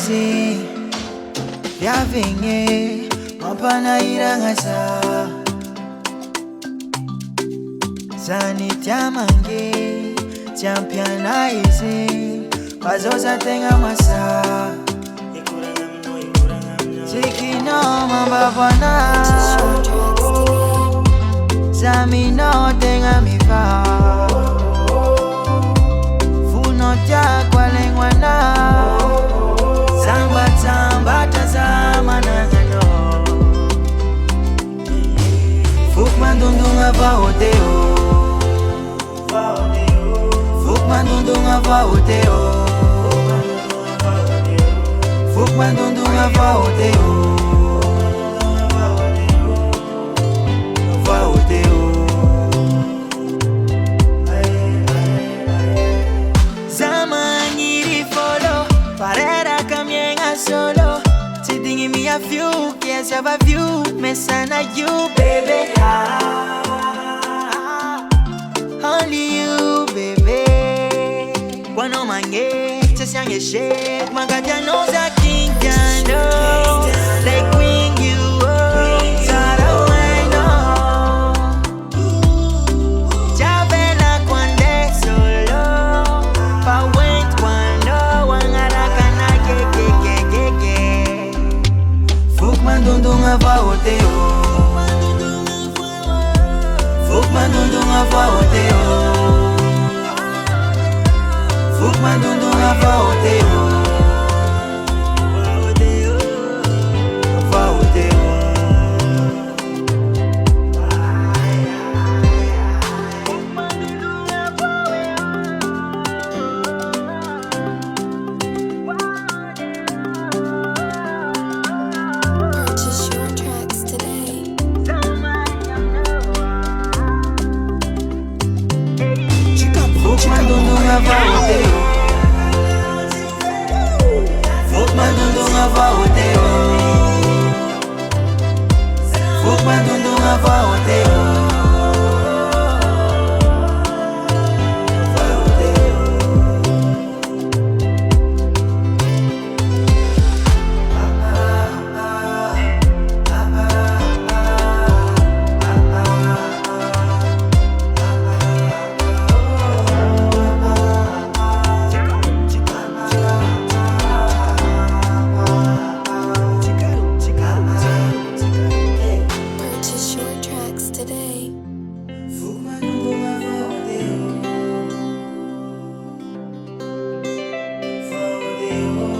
easy Yavinge Mampana irangasa Zani tiamange Champion easy Bazosa tenga masa Chikino mambabwana Zami no tenga mifa Funo kwa lengwana Samba tazama nangano Fukman dundunga va oteo Fukman dundunga va oteo Fukman dundunga va oteo Va oteo Zamani follow Parera kamienga solo Sitting me a few Yes I have a view Messana you baby Only you baby Wano mange Chasyange shake Magadia knows a king can know Like wing you Sara bueno Chavela cuande solo Pa went cuando Wangarakana ke Fukman dundunga va oteo Fukman dundunga va oteo Fukman dundunga va oteo Va oteo Purchase your tracks today. Fukman dundunga va oteo Fukman dundunga va oteo Fukman dundunga va oteo Purchase your tracks today. Fukman dundunga va oteo Va oteo